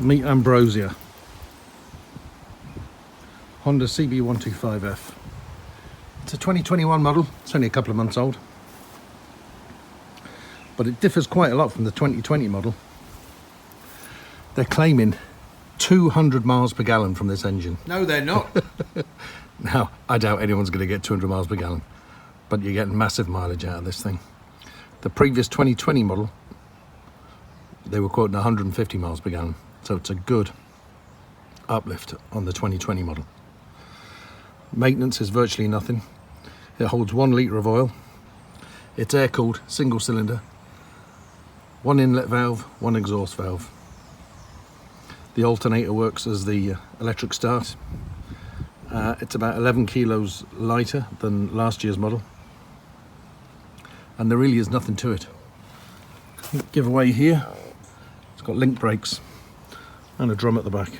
Meet Ambrosia. Honda CB125F. It's a 2021 model. It's only a couple of months old, but it differs quite a lot from the 2020 model. They're claiming 200 miles per gallon from this engine. No, they're not. Now, I doubt anyone's going to get 200 miles per gallon, but you're getting massive mileage out of this thing. The previous 2020 model, they were quoting 150 miles per gallon, so it's a good uplift on the 2020 model. Maintenance is virtually nothing. It holds 1 litre of oil. It's air-cooled, single cylinder, 1 inlet valve, 1 exhaust valve. The alternator works as the electric start. It's about 11 kilos lighter than last year's model, and there really is nothing to it. Giveaway here, it's got link brakes and a drum at the back.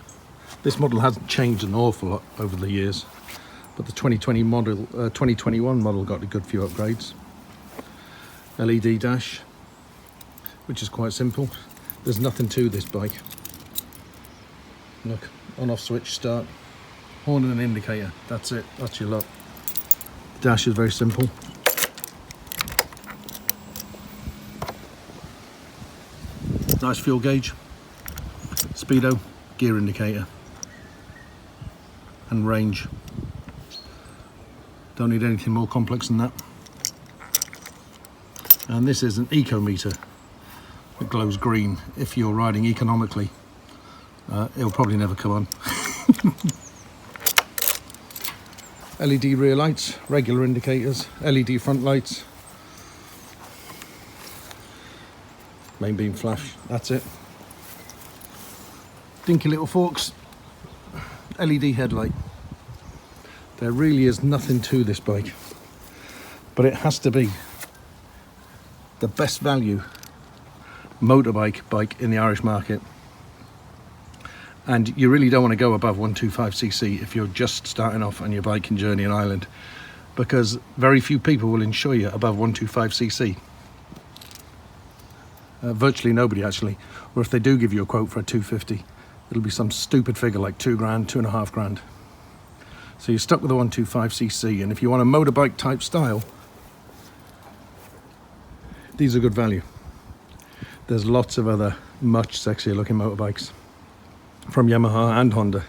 This model hasn't changed an awful lot over the years, but the 2021 model got a good few upgrades. LED dash, which is quite simple. There's nothing to this bike. Look, on-off switch, start, horn and an indicator. That's it, that's your lot. The dash is very simple. Nice fuel gauge, speedo, gear indicator, and range. Don't need anything more complex than that. And this is an eco meter that glows green. If you're riding economically, it'll probably never come on. LED rear lights, regular indicators, LED front lights, main beam flash, that's it. Dinky little forks, LED headlight. There really is nothing to this bike, but it has to be the best value motorbike bike in the Irish market. And you really don't want to go above 125cc if you're just starting off on your biking journey in Ireland, because very few people will insure you above 125cc. Virtually nobody, actually. Or if they do give you a quote for a 250, it'll be some stupid figure like 2 grand, 2.5 grand. So you're stuck with a 125cc, and if you want a motorbike type style, these are good value. There's lots of other much sexier looking motorbikes from Yamaha and Honda,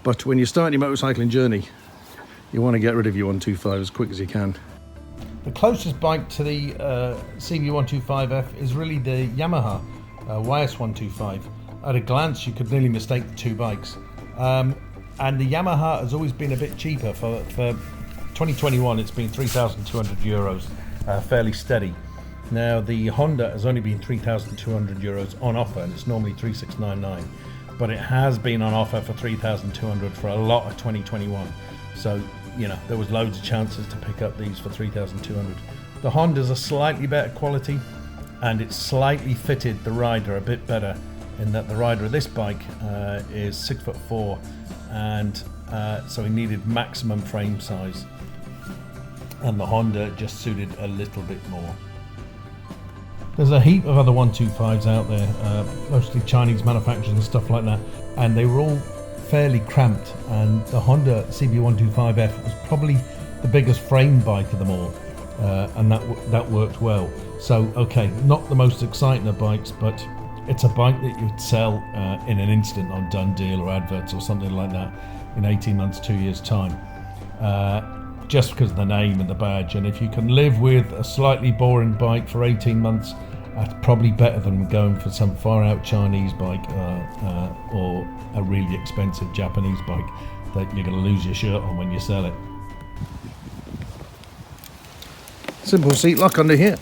but when you're starting your motorcycling journey, you want to get rid of your 125 as quick as you can. The closest bike to the CB125F is really the Yamaha YS125. At a glance, you could nearly mistake the two bikes. And the Yamaha has always been a bit cheaper. For 2021, it's been €3,200, fairly steady. Now, the Honda has only been €3,200 on offer, and it's normally $3,699. But it has been on offer for $3,200 for a lot of 2021. So, you know, there was loads of chances to pick up these for $3,200. The Hondas are slightly better quality, and it's slightly fitted the rider a bit better, in that the rider of this bike is 6'4", and so he needed maximum frame size, and the Honda just suited a little bit more. There's a heap of other 125s out there, mostly Chinese manufacturers and stuff like that, and they were all fairly cramped, and the Honda CB125F was probably the biggest frame bike of them all, and that worked well. So, okay, not the most exciting of bikes, but it's a bike that you'd sell in an instant on Done Deal or adverts or something like that in 18 months, 2 years' time, just because of the name and the badge. And if you can live with a slightly boring bike for 18 months, that's probably better than going for some far-out Chinese bike or a really expensive Japanese bike that you're going to lose your shirt on when you sell it. Simple seat lock under here.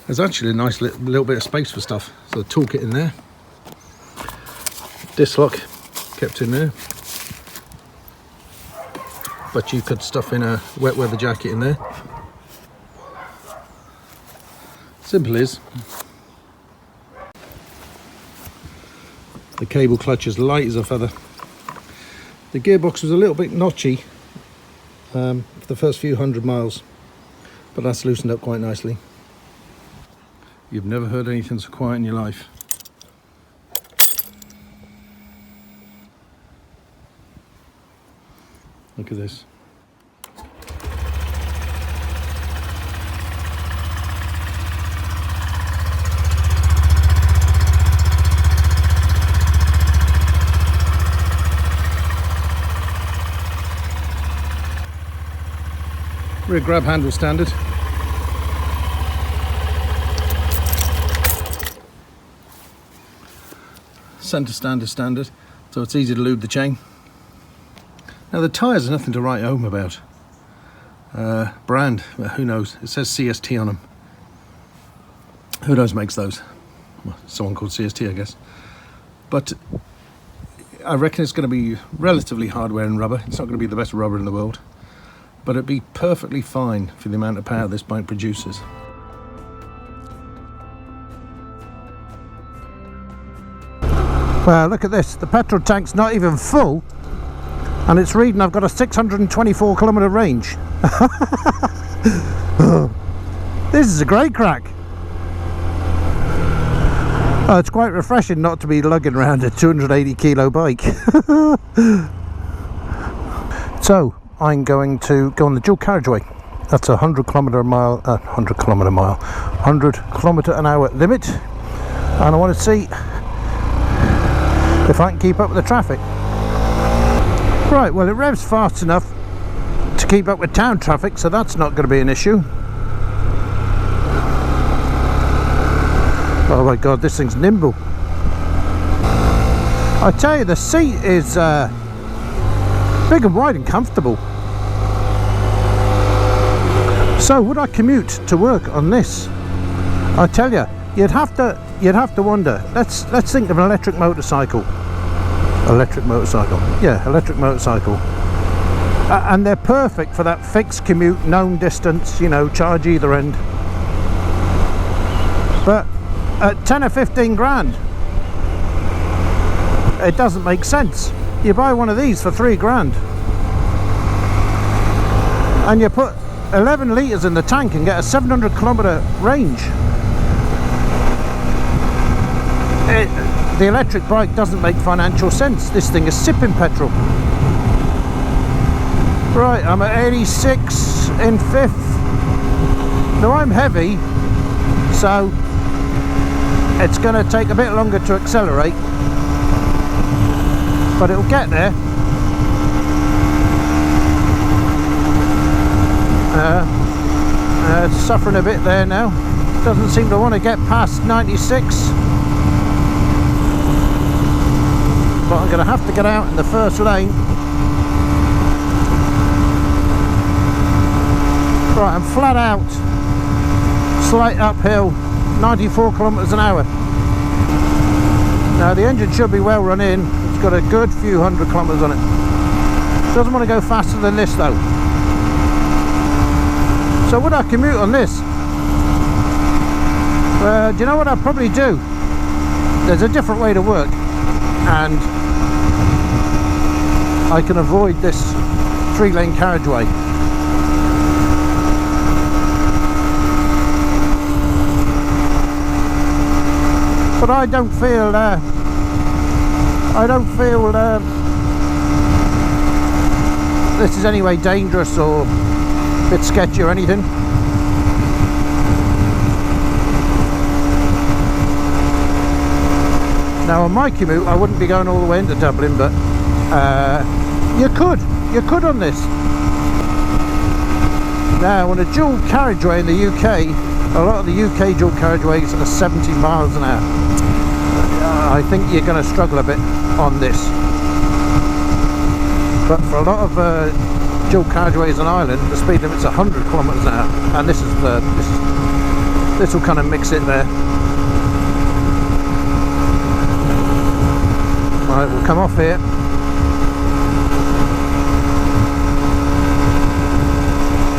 There's actually a nice little bit of space for stuff. So the toolkit in there. Disc lock kept in there. But you could stuff in a wet weather jacket in there. Simple is. The cable clutch is light as a feather. The gearbox was a little bit notchy for the first few 100 miles, but that's loosened up quite nicely. You've never heard anything so quiet in your life. Look at this. Rear grab handle standard. Centre stand is standard, so it's easy to lube the chain. Now the tyres are nothing to write home about. Brand, well, who knows? It says CST on them. Who knows makes those? Well, someone called CST, I guess. But I reckon it's going to be relatively hard wearing rubber. It's not going to be the best rubber in the world, but it'd be perfectly fine for the amount of power this bike produces. Well, look at this. The petrol tank's not even full, and it's reading I've got a 624 kilometre range. This is a great crack. Oh, it's quite refreshing not to be lugging around a 280 kilo bike. So I'm going to go on the dual carriageway. That's a 100 kilometre an hour limit, and I want to see if I can keep up with the traffic. Right, well, it revs fast enough to keep up with town traffic, so that's not going to be an issue. Oh my god, this thing's nimble. I tell you, the seat is big and wide and comfortable. So would I commute to work on this? I tell you, you'd have to wonder. Let's think of an electric motorcycle. Electric motorcycle. Yeah, electric motorcycle. And they're perfect for that fixed commute, known distance, you know, charge either end. But at 10 or 15 grand, it doesn't make sense. You buy one of these for 3 grand, and you put 11 litres in the tank and get a 700 kilometre range. The electric bike doesn't make financial sense. This thing is sipping petrol. Right, I'm at 86 in 5th. Now I'm heavy, so it's going to take a bit longer to accelerate, but it'll get there. It's suffering a bit there now. Doesn't seem to want to get past 96. But I'm going to have to get out in the first lane. Right, I'm flat out, slight uphill, 94 kilometres an hour. Now the engine should be well run in. It's got a good few hundred kilometres on it. Doesn't want to go faster than this though. So would I commute on this? Do you know what I'd probably do? There's a different way to work, and I can avoid this 3-lane carriageway. But I don't feel this is anyway dangerous or a bit sketchy or anything. Now on my commute I wouldn't be going all the way into Dublin, but you could on this. Now on a dual carriageway in the UK, a lot of the UK dual carriageways are 70 miles an hour. I think you're going to struggle a bit on this. But for a lot of dual carriageways in Ireland, the speed limit's 100 kilometres an hour, and this will kind of mix it there. Right, we'll come off here.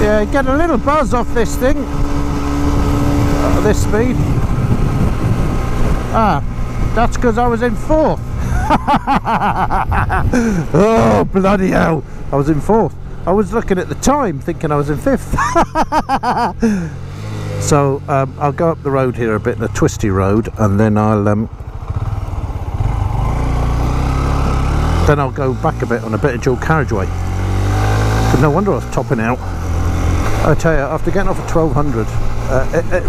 Yeah, get a little buzz off this thing at this speed. Ah, that's because I was in 4th. Oh, bloody hell, I was in 4th. I was looking at the time thinking I was in 5th. So I'll go up the road here a bit, the twisty road, and then I'll go back a bit on a bit of dual carriageway. But no wonder I was topping out. I tell you, after getting off at 1200,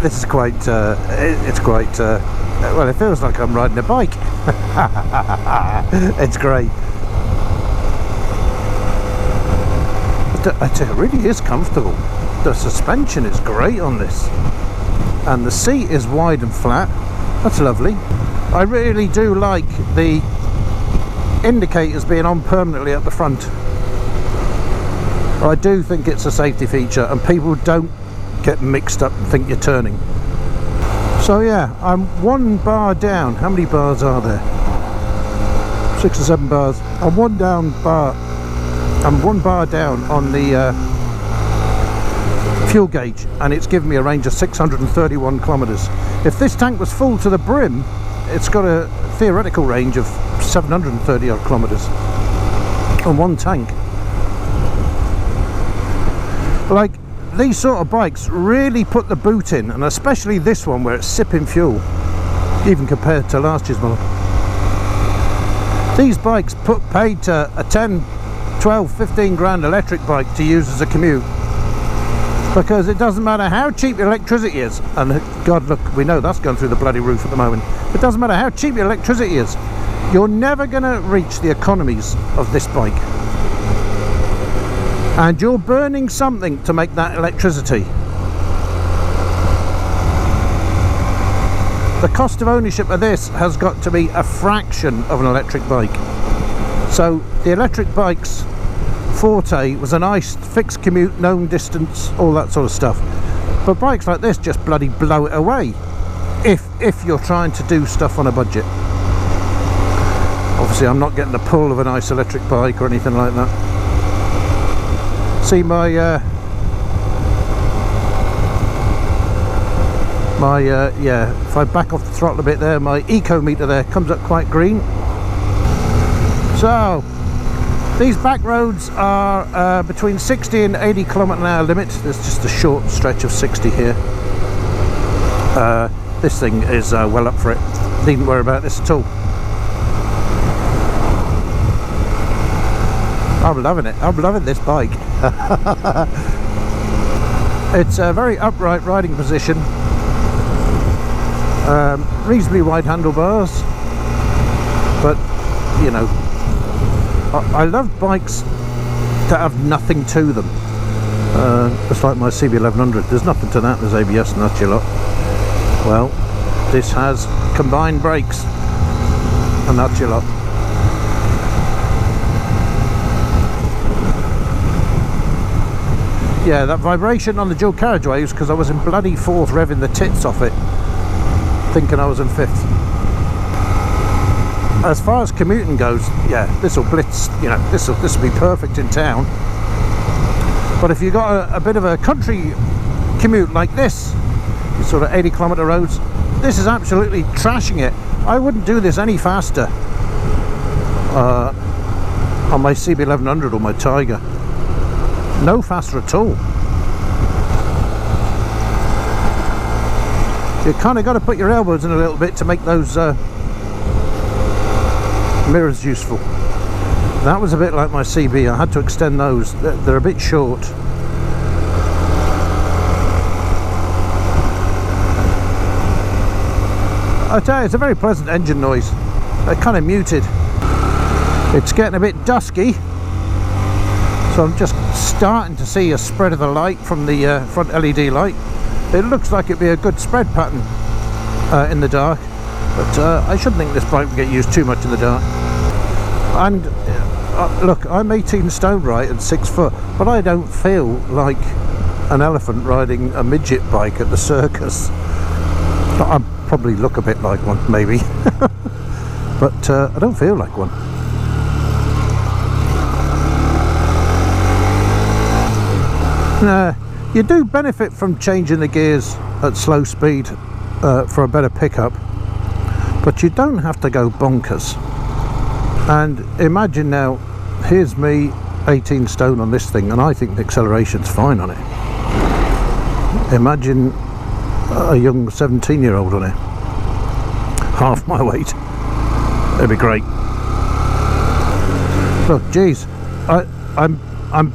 this is quite, well, it feels like I'm riding a bike. It's great. I tell you, it really is comfortable. The suspension is great on this. And the seat is wide and flat. That's lovely. I really do like the indicators being on permanently at the front. I do think it's a safety feature, and people don't get mixed up and think you're turning. So yeah, I'm 1 bar down. How many bars are there? 6 or 7 bars. I'm 1 bar down on the fuel gauge, and it's given me a range of 631 kilometers. If this tank was full to the brim, it's got a theoretical range of 730 odd kilometers on one tank. Like, these sort of bikes really put the boot in, and especially this one where it's sipping fuel, even compared to last year's model. These bikes paid to a 10, 12, 15 grand electric bike to use as a commute, because it doesn't matter how cheap your electricity is, and God, look, we know that's going through the bloody roof at the moment. It doesn't matter how cheap your electricity is, you're never going to reach the economies of this bike. And you're burning something to make that electricity. The cost of ownership of this has got to be a fraction of an electric bike. So the electric bike's forte was a nice fixed commute, known distance, all that sort of stuff. But bikes like this just bloody blow it away if you're trying to do stuff on a budget. Obviously I'm not getting the pull of a nice electric bike or anything like that. See my yeah, if I back off the throttle a bit there, my eco meter there comes up quite green. So these back roads are between 60 and 80 km/h limit. There's just a short stretch of 60 here. This thing is well up for it. Needn't worry about this at all. I'm loving it. I'm loving this bike. It's a very upright riding position. Reasonably wide handlebars, but you know, I love bikes that have nothing to them. Just like my CB1100. There's nothing to that. There's ABS and that's your lot. Well, this has combined brakes, and that's your lot. Yeah, that vibration on the dual carriageway was because I was in bloody 4th revving the tits off it, thinking I was in 5th. As far as commuting goes, yeah, this will blitz, you know, this will be perfect in town. But if you've got a bit of a country commute like this, these sort of 80 kilometer roads, this is absolutely trashing it. I wouldn't do this any faster on my CB1100 or my Tiger. No faster at all. You kind of got to put your elbows in a little bit to make those mirrors useful. That was a bit like my CB. I had to extend those. They're a bit short. I tell you, it's a very pleasant engine noise. They're kind of muted. It's getting a bit dusky, so I'm just starting to see a spread of the light from the front LED light. It looks like it'd be a good spread pattern in the dark, but I shouldn't think this bike will get used too much in the dark. And look, I'm 18 stone right and 6 foot, but I don't feel like an elephant riding a midget bike at the circus. I probably look a bit like one, maybe, but I don't feel like one. You do benefit from changing the gears at slow speed for a better pickup, but you don't have to go bonkers. And imagine now, here's me 18 stone on this thing, and I think the acceleration's fine on it. Imagine a young 17-year-old on it, half my weight, it'd be great. Look, geez, I'm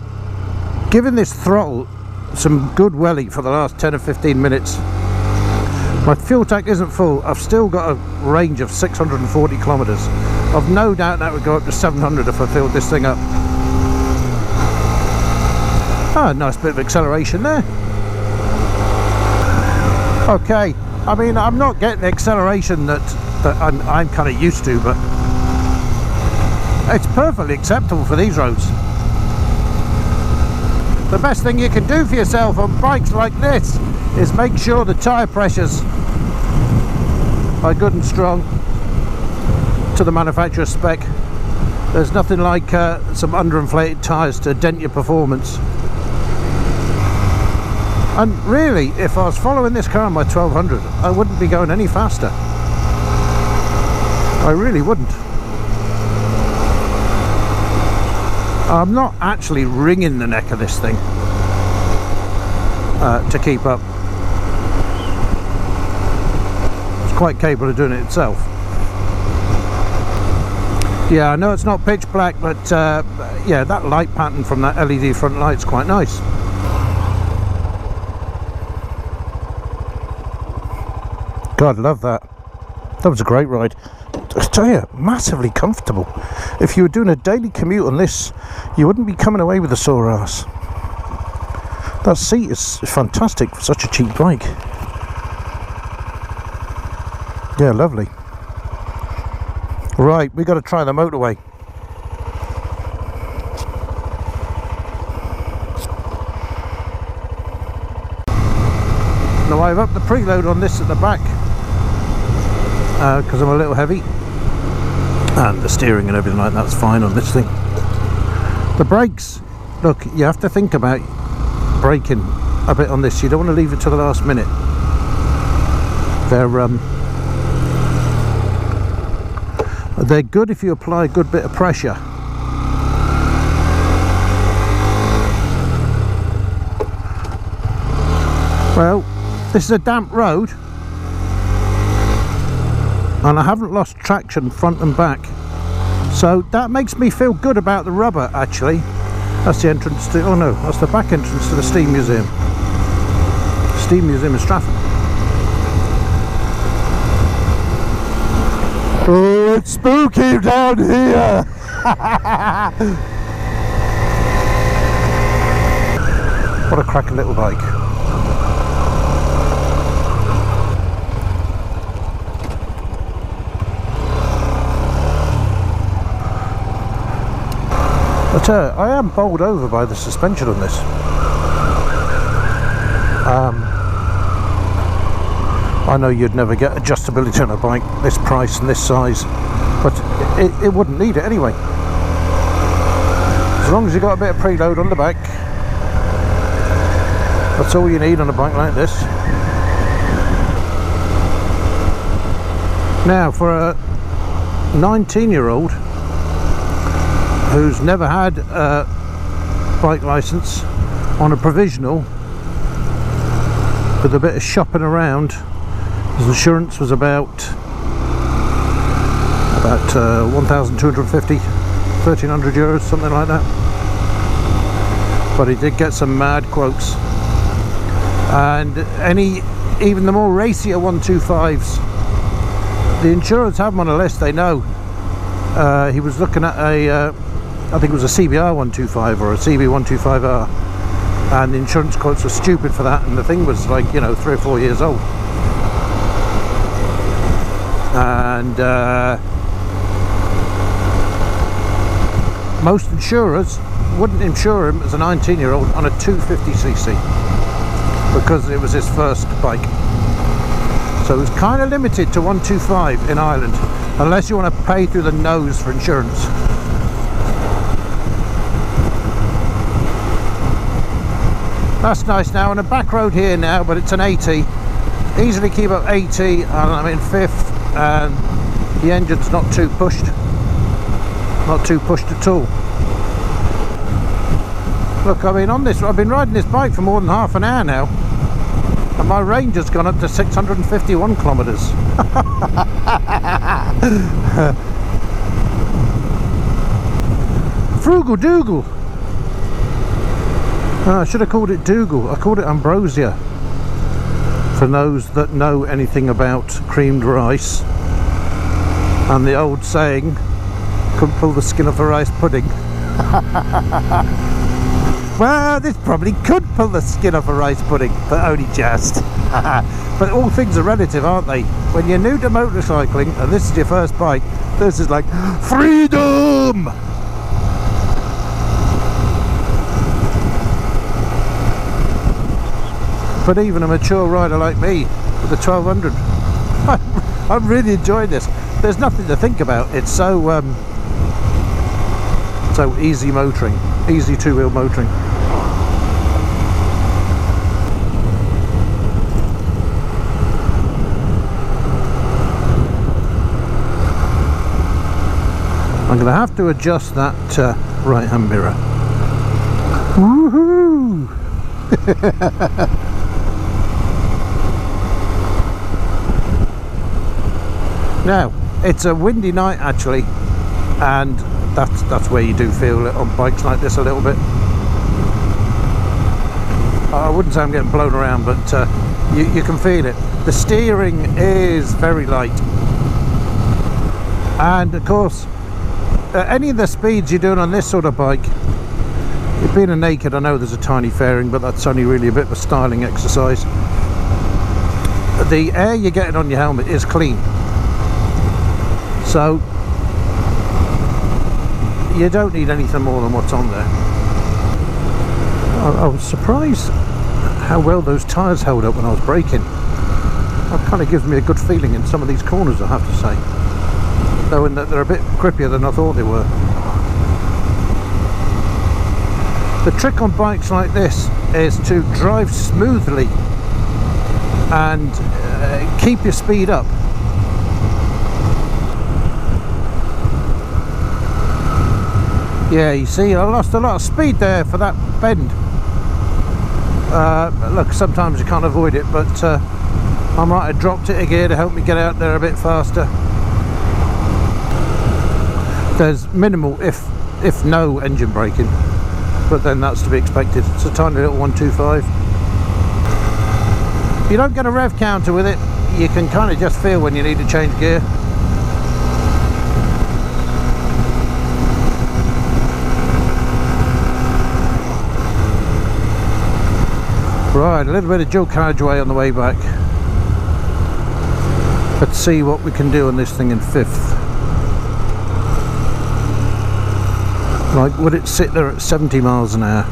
giving this throttle some good welly for the last 10 or 15 minutes. My fuel tank isn't full. I've still got a range of 640 kilometers. I've no doubt that would go up to 700 if I filled this thing up. Ah, nice bit of acceleration there. Okay, I mean, I'm not getting the acceleration that I'm kind of used to, but it's perfectly acceptable for these roads. The best thing you can do for yourself on bikes like this is make sure the tyre pressures are good and strong to the manufacturer's spec. There's nothing like some underinflated tyres to dent your performance. And really, if I was following this car on my 1200, I wouldn't be going any faster. I really wouldn't. I'm not actually wringing the neck of this thing to keep up. It's quite capable of doing it itself. Yeah, I know it's not pitch black, but yeah, that light pattern from that LED front light's quite nice. God, love that. That was a great ride. I tell you, massively comfortable. If you were doing a daily commute on this, you wouldn't be coming away with a sore ass. That seat is fantastic for such a cheap bike. Yeah, lovely. Right, we got to try the motorway. Now I've upped the preload on this at the back because I'm a little heavy, and the steering and everything like that's fine on this thing. The brakes, look, you have to think about braking a bit on this. You don't want to leave it to the last minute. They're good if you apply a good bit of pressure. Well, this is a damp road and I haven't lost traction front and back, so that makes me feel good about the rubber. Actually, that's the entrance to, oh no, that's the back entrance to the Steam Museum. Steam Museum in Stratford. Oh, it's spooky down here. What a cracking little bike. But I am bowled over by the suspension on this. I know you'd never get adjustability on a bike this price and this size, but it wouldn't need it anyway. As long as you've got a bit of preload on the back, that's all you need on a bike like this. Now, for a 19-year-old who's never had a bike license on a provisional, with a bit of shopping around, his insurance was about 1,250, 1,300 euros, something like that. But he did get some mad quotes, and even the more racier 125s, the insurers have them on a list. They know. He was looking at a I think it was a CBR 125 or a CB125F, and the insurance quotes were stupid for that, and the thing was like, you know, 3 or 4 years old. And most insurers wouldn't insure him as a 19-year-old on a 250cc because it was his first bike. So it was kind of limited to 125 in Ireland, unless you want to pay through the nose for insurance. That's nice. Now on a back road here now, but it's an 80. Easily keep up 80, and I'm in 5th, and the engine's not too pushed. Not too pushed at all. Look, I mean, on this, I've been riding this bike for more than half an hour now. I'm And my range has gone up to 651 kilometres. Frugal Dougal. I should have called it Dougal. I called it Ambrosia. For those that know anything about creamed rice and the old saying, couldn't pull the skin off a rice pudding. Well, this probably could pull the skin off a rice pudding, but only just. But all things are relative, aren't they? When you're new to motorcycling and this is your first bike, this is like freedom. But even a mature rider like me with the 1200, I'm really enjoying this. There's nothing to think about. It's so easy motoring, easy two-wheel motoring. I'm going to have to adjust that right-hand mirror. Woohoo! Now, it's a windy night actually, and that's where you do feel it on bikes like this a little bit. I wouldn't say I'm getting blown around, but you can feel it. The steering is very light, and of course any of the speeds you're doing on this sort of bike, being a naked, I know there's a tiny fairing, but that's only really a bit of a styling exercise. The air you're getting on your helmet is clean, so you don't need anything more than what's on there. I was surprised how well those tyres held up when I was braking. That kind of gives me a good feeling in some of these corners, I have to say, knowing that they're a bit grippier than I thought they were. The trick on bikes like this is to drive smoothly and keep your speed up. Yeah, you see, I lost a lot of speed there for that bend. Look, sometimes you can't avoid it, but I might have dropped it a gear to help me get out there a bit faster. There's minimal, if no, engine braking, but then that's to be expected. It's a tiny little 125. You don't get a rev counter with it. You can kind of just feel when you need to change gear. Right, a little bit of dual carriageway on the way back. Let's see what we can do on this thing in fifth. Like, would it sit there at 70 miles an hour?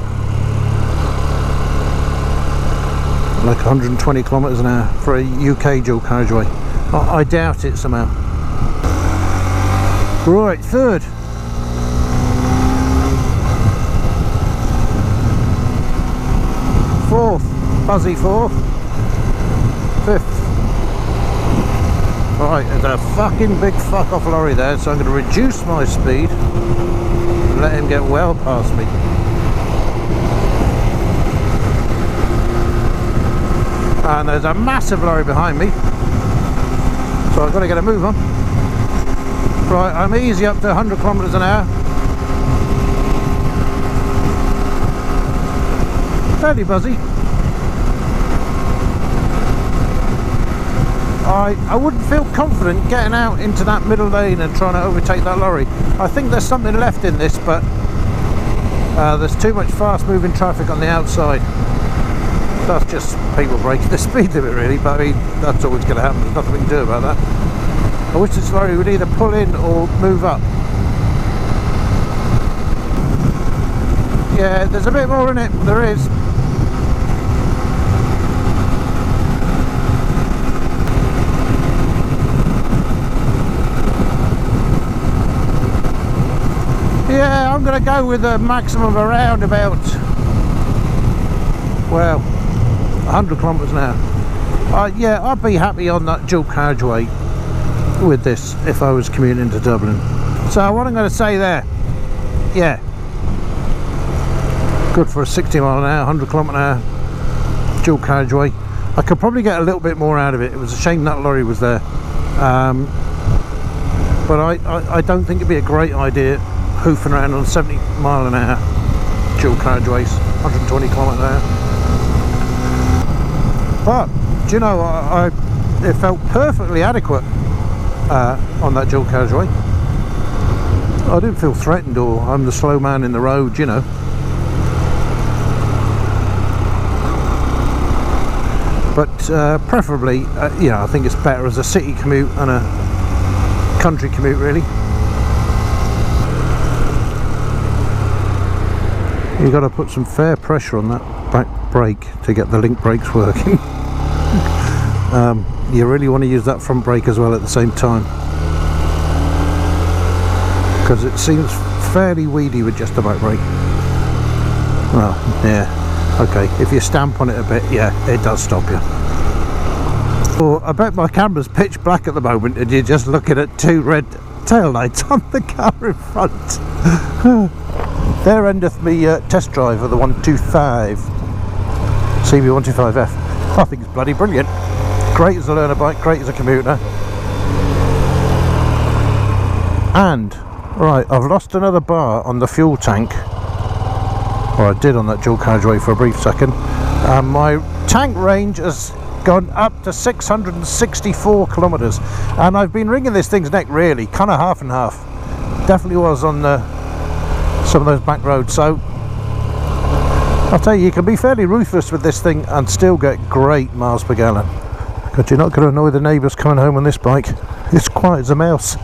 Like 120 kilometers an hour for a UK dual carriageway? I doubt it somehow. Right, third. Fourth, buzzy fourth. Fifth. Right, there's a fucking big fuck off lorry there, so I'm going to reduce my speed and let him get well past me. And there's a massive lorry behind me, so I've got to get a move on. Right, I'm easy up to 100 kilometers an hour. Fairly buzzy. I wouldn't feel confident getting out into that middle lane and trying to overtake that lorry. I think there's something left in this, but there's too much fast moving traffic on the outside. That's just people breaking the speed limit really, but I mean, that's always going to happen. There's nothing we can do about that. I wish this lorry would either pull in or move up. Yeah, there's a bit more in it, there is. Yeah, I'm going to go with a maximum around about, well, 100 kilometers an hour. Yeah, I'd be happy on that dual carriageway with this if I was commuting to Dublin. So what I'm going to say there, yeah, good for a 60 mile an hour, 100 kilometer an hour dual carriageway. I could probably get a little bit more out of it. It was a shame that lorry was there, but I don't think it'd be a great idea hoofing around on 70 mile an hour dual carriageways, 120 km/h. But do you know, it felt perfectly adequate on that dual carriageway. I didn't feel threatened or I'm the slow man in the road, you know. But preferably, you know, I think it's better as a city commute and a country commute, really. You've got to put some fair pressure on that back brake to get the link brakes working. You really want to use that front brake as well at the same time, because it seems fairly weedy with just the back brake. Well, yeah, okay, if you stamp on it a bit, yeah, it does stop you. Oh, I bet my camera's pitch black at the moment and you're just looking at two red tail lights on the car in front. There endeth me test drive of the 125 CB125F. I think it's bloody brilliant. Great as a learner bike, great as a commuter. And right, I've lost another bar on the fuel tank, or I did on that dual carriageway for a brief second. My tank range has gone up to 664 kilometers, and I've been wringing this thing's neck, really, kind of half and half. Definitely was on some of those back roads. So I'll tell you, you can be fairly ruthless with this thing and still get great miles per gallon. But you're not going to annoy the neighbours coming home on this bike. It's quiet as a mouse.